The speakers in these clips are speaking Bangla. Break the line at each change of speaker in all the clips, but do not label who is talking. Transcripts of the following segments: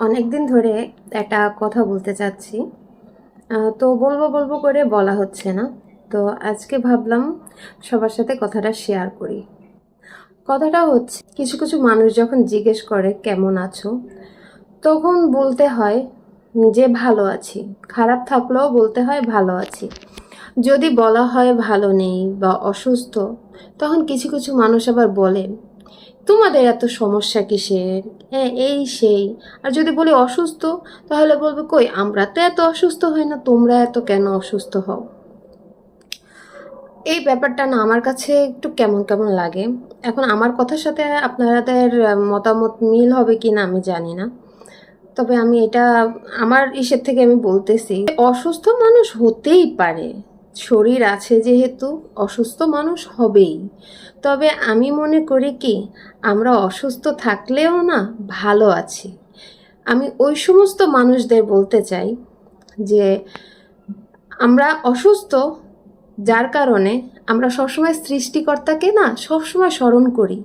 অনেক দিন ধরে একটা কথা বলতে চাচ্ছি। তো বলবো বলবো করে বলা হচ্ছে না। তো আজকে ভাবলাম সবার সাথে কথাটা শেয়ার করি। কথাটা হচ্ছে, কিছু কিছু মানুষ যখন জিজ্ঞেস করে কেমন আছো, তখন বলতে হয় যে ভালো আছি। খারাপ থাকলেও বলতে হয় ভালো আছি। যদি বলা হয় ভালো নেই বা অসুস্থ, তখন কিছু কিছু মানুষ আবার বলে তোমাদের এত সমস্যা কিসের, হ্যাঁ এই সেই। আর যদি বলি অসুস্থ, তাহলে বলবে কই আমরা তো এত অসুস্থ হই না, তোমরা এত কেন অসুস্থ হও। এই ব্যাপারটা না আমার কাছে একটু কেমন কেমন লাগে। এখন আমার কথার সাথে আপনাদের মতামত মিল হবে কি না আমি জানি না, তবে আমি এটা আমার ইসের থেকে আমি বলতেছি, অসুস্থ মানুষ হতেই পারে, শরীর আছে যেহেতু অসুস্থ মানুষ হবেই। তবে আমি মনে করি কি, আমরা অসুস্থ থাকলেও না ভালো আছি। আমি ওই সমস্ত মানুষদের বলতে চাই যে আমরা অসুস্থ, যার কারণে আমরা সবসময় সৃষ্টিকর্তাকে না সবসময় স্মরণ করি।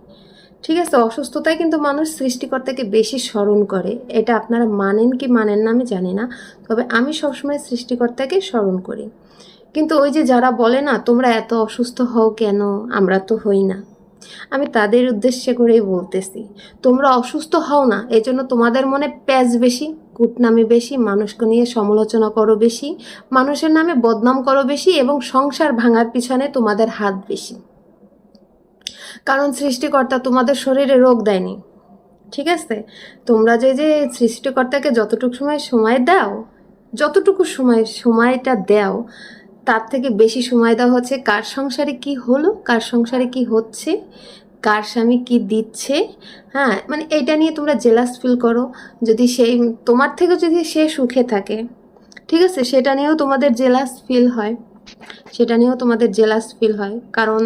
ঠিক আছে, অসুস্থতায় কিন্তু মানুষ সৃষ্টিকর্তাকে বেশি স্মরণ করে। এটা আপনারা মানেন কি মানেন না আমি জানি না, তবে আমি সবসময় সৃষ্টিকর্তাকে স্মরণ করি। কিন্তু ওই যে যারা বলে না তোমরা এত অসুস্থ হও কেন, আমরা তো হই না, আমি তাদের উদ্দেশ্যে করেই বলতেছি, তোমরা অসুস্থ হও না এই জন্য তোমাদের মনে প্যাঁচ বেশি, কুটনামি বেশি, মানুষকে নিয়ে সমালোচনা করো বেশি, মানুষের নামে বদনাম করো বেশি, এবং সংসার ভাঙার পিছনে তোমাদের হাত বেশি। কারণ সৃষ্টিকর্তা তোমাদের শরীরে রোগ দেয়নি। ঠিক আছে, তোমরা যে যে সৃষ্টিকর্তাকে যতটুকু সময় দাও, যতটুকু সময়টা দাও, তার থেকে বেশি সময় দেওয়া হচ্ছে কার সংসারে কি হলো, কার সংসারে কি হচ্ছে, কার স্বামী কি দিচ্ছে। হ্যাঁ, মানে এইটা নিয়ে তোমরা জেলাস ফিল করো। যদি সেই তোমার থেকে যদি সে সুখে থাকে, ঠিক আছে, সেটা নিয়েও তোমাদের জেলাস ফিল হয়, সেটা নিয়েও তোমাদের জেলাস ফিল হয়। কারণ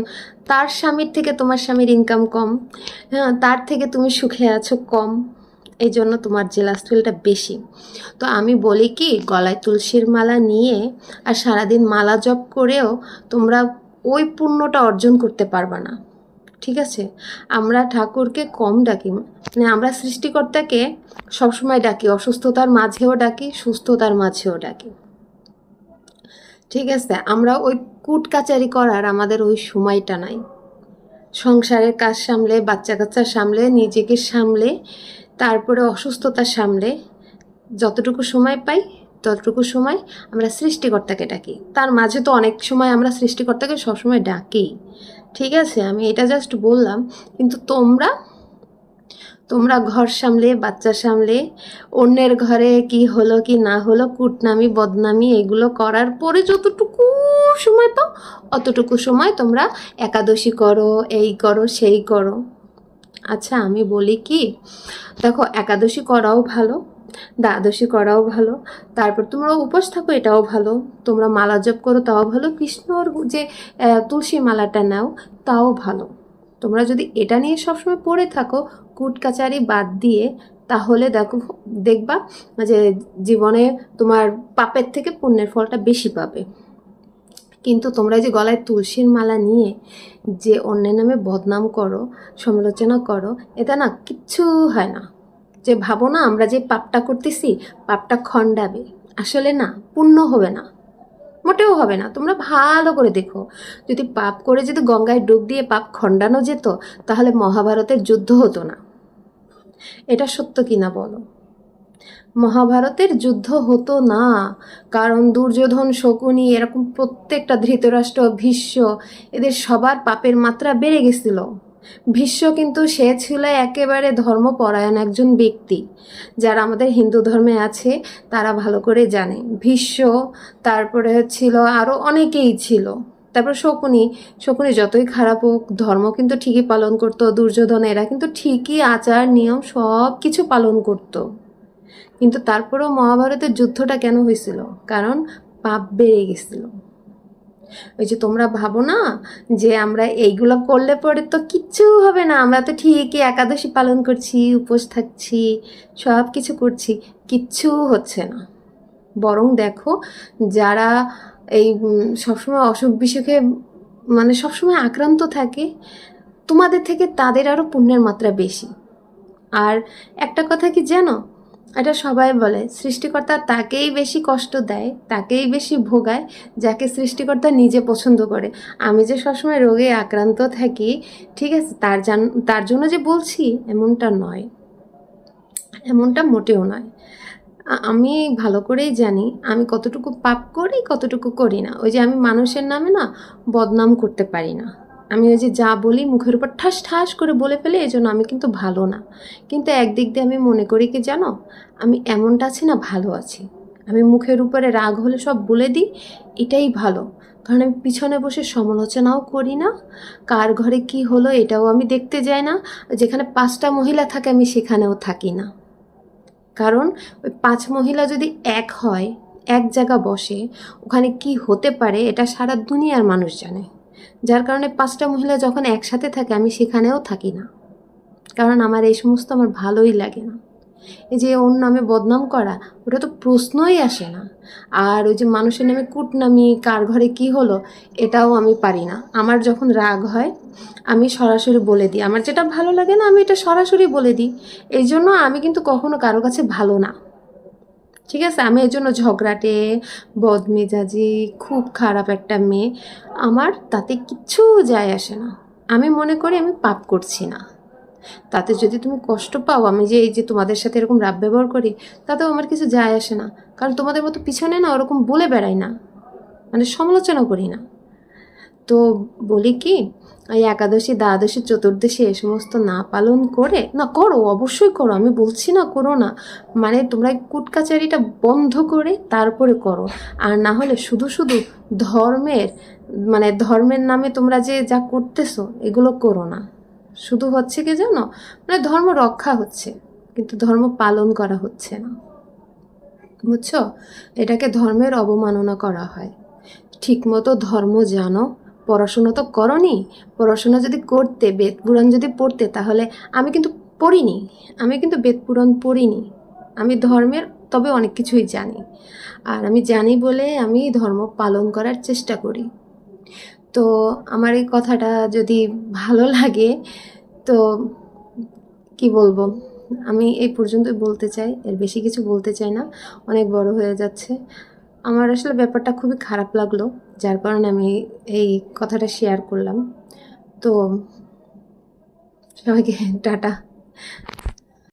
তার স্বামীর থেকে তোমার স্বামীর ইনকাম কম, হ্যাঁ, তার থেকে তুমি সুখে আছো কম, এই জন্য তোমার জেলাস ফিলটা বেশি। তো আমি বলি কি, গলায় তুলসীর মালা নিয়ে আর সারাদিন মালা জপ করেও তোমরা ওই পুণ্যটা অর্জন করতে পারবা না। ঠিক আছে, আমরা ঠাকুরকে কম ডাকি, মানে আমরা সৃষ্টিকর্তাকে সবসময় ডাকি, অসুস্থতার মাঝেও ডাকি, সুস্থতার মাঝেও ডাকি। ঠিক আছে, আমরা ওই কুট কাচারি করার আমাদের ওই সময়টা নাই। সংসারের কাজ সামলে, বাচ্চা কাচ্চা সামলে, নিজেকে সামলে, তারপরে অসুস্থতা সামলে যতটুকু সময় পাই ততটুকু সময় আমরা সৃষ্টিকর্তাকে ডাকি। তার মাঝে তো অনেক সময় আমরা সৃষ্টিকর্তাকে সবসময় ডাকি। ঠিক আছে, আমি এটা জাস্ট বললাম। কিন্তু তোমরা তোমরা ঘর সামলে, বাচ্চা সামলে, অন্যের ঘরে কি হলো কি না হলো, কুটনামি বদনামি এগুলো করার পরে যতটুকু সময় পাও, অতটুকু সময় তোমরা একাদশী করো, এই করো সেই করো। আচ্ছা আমি বলি কি, দেখো একাদশী করাও ভালো, দ্বাদশী করাও ভালো, তারপর তোমরা উপোস থাকো এটাও ভালো, তোমরা মালা জপ করো তাও ভালো, কৃষ্ণর যে তুলসী মালাটা নাও তাও ভালো। তোমরা যদি এটা নিয়ে সবসময় পড়ে থাকো, কুট কাচারি বাদ দিয়ে, তাহলে দেখবা যে জীবনে তোমার পাপের থেকে পুণ্যের ফলটা বেশি পাবে। কিন্তু তোমরা যে গলায় তুলসীর মালা নিয়ে যে অন্যের নামে বদনাম করো, সমালোচনা করো, এটা না কিচ্ছু হয় না। যে ভাবো না আমরা যে পাপটা করতেছি, পাপটা খণ্ডাবে, আসলে না, পুণ্য হবে না, মোটেও হবে না। তোমরা ভালো করে দেখো, যদি পাপ করে যদি গঙ্গায় ডুব দিয়ে পাপ খণ্ডানো যেত, তাহলে মহাভারতের যুদ্ধ হতো না। এটা সত্য কিনা বলো? মহাভারতের যুদ্ধ হতো না, কারণ দুর্যোধন, শকুনি, এরকম প্রত্যেকটা, ধৃতরাষ্ট্র, ভীষ্ম, এদের সবার পাপের মাত্রা বেড়ে গেছিল। ভীষ্ম কিন্তু সে ছিল একেবারে ধর্মপরায়ণ একজন ব্যক্তি, যারা আমাদের হিন্দু ধর্মে আছে তারা ভালো করে জানে। ভীষ্ম, তারপরে ছিল আরও অনেকেই ছিল। তারপর শকুনি, শকুনি যতই খারাপ হোক ধর্ম কিন্তু ঠিকই পালন করতো। দুর্যোধন, এরা কিন্তু ঠিকই আচার নিয়ম সব কিছু পালন করতো। কিন্তু তারপরেও মহাভারতের যুদ্ধটা কেন হয়েছিল? কারণ পাপ বেড়ে গেছিল। ওই যে তোমরা ভাবো না যে আমরা এইগুলো করলে পরে তো কিচ্ছু হবে না, আমরা তো ঠিকই একাদশী পালন করছি, উপোস থাকছি, সব কিছু করছি, কিচ্ছু হচ্ছে না। বরং দেখো, যারা এই সবসময় অসুখ বিসুখে মানে সবসময় আক্রান্ত থাকে, তোমাদের থেকে তাদের আরও পুণ্যের মাত্রা বেশি। আর একটা কথা কি জানো, এটা সবাই বলে সৃষ্টিকর্তা তাকেই বেশি কষ্ট দেয়, তাকেই বেশি ভোগায় যাকে সৃষ্টিকর্তা নিজে পছন্দ করে। আমি যে সবসময় রোগে আক্রান্ত থাকি, ঠিক আছে, তার জন্য যে বলছি এমনটা নয়, এমনটা মোটেও নয়। আমি ভালো করেই জানি আমি কতটুকু পাপ করি কতটুকু করি না। ওই যে আমি মানুষের নামে না বদনাম করতে পারি না। আমি ওই যে যা বলি মুখের উপর ঠাস ঠাস করে বলে ফেলি, এই জন্য আমি কিন্তু ভালো না। কিন্তু একদিক দিয়ে আমি মনে করি কি জানো, আমি এমনটা আছি না ভালো আছি। আমি মুখের উপরে রাগ হলে সব বলে দিই, এটাই ভালো। কারণ আমি পিছনে বসে সমালোচনাও করি না, কার ঘরে কি হলো এটাও আমি দেখতে যাই না। যেখানে 5টা মহিলা থাকে আমি সেখানেও থাকি না। কারণ ওই 5 মহিলা যদি এক হয়, এক জায়গা বসে, ওখানে কি হতে পারে এটা সারা দুনিয়ার মানুষ জানে। যার কারণে 5টা মহিলা যখন একসাথে থাকে আমি সেখানেও থাকি না। কারণ আমার এই সমস্ত আমার ভালোই লাগে না। এই যে ওর নামে বদনাম করা, ওটা তো প্রশ্নই আসে না। আর ওই যে মানুষের নামে কূটনামি, কার ঘরে কি হলো, এটাও আমি পারি না। আমার যখন রাগ হয় আমি সরাসরি বলে দিই, আমার যেটা ভালো লাগে না আমি এটা সরাসরি বলে দিই। এই জন্য আমি কিন্তু কখনো কারো কাছে ভালো না, ঠিক আছে। আমি এই জন্য ঝগড়াটে, বদমেজাজি, খুব খারাপ একটা মেয়ে। আমার তাতে কিচ্ছু যায় আসে না। আমি মনে করি আমি পাপ করছি না। তাতে যদি তুমি কষ্ট পাও, আমি যে এই যে তোমাদের সাথে এরকম রাব ব্যবহার করি, তাতেও আমার কিছু যায় আসে না। কারণ তোমাদের মতো পিছনে না ওরকম বলে বেড়াই না, মানে সমালোচনা করি না। তো বলি কি, এই একাদশী, দ্বাদশী, চতুর্দশী এ সমস্ত না পালন করে, না করো, অবশ্যই করো, আমি বলছি না করো না। মানে তোমরা এই কুটকাচারিটা বন্ধ করে তারপরে করো। আর না হলে শুধু শুধু ধর্মের, মানে ধর্মের নামে তোমরা যে যা করতেছো এগুলো করো না। শুধু হচ্ছে কি জানো, মানে ধর্ম রক্ষা হচ্ছে কিন্তু ধর্ম পালন করা হচ্ছে না, বুঝছো? এটাকে ধর্মের অবমাননা করা হয়। ঠিকমতো ধর্ম জানো, পড়াশোনা তো করনি। পড়াশোনা যদি করতে, বেদ পুরাণ যদি পড়তে, তাহলে আমি কিন্তু পড়িনি, আমি কিন্তু বেদ পুরাণ পড়িনি। আমি ধর্মের তবে অনেক কিছুই জানি। আর আমি জানি বলে আমি ধর্ম পালন করার চেষ্টা করি। তো আমার এই কথাটা যদি ভালো লাগে, তো কি বলবো, আমি এই পর্যন্তই বলতে চাই, এর বেশি কিছু বলতে চাই না, অনেক বড় হয়ে যাচ্ছে। আমার আসলে ব্যাপারটা খুবই খারাপ লাগলো, যার কারণে আমি এই কথাটা শেয়ার করলাম। তো সবাইকে টাটা।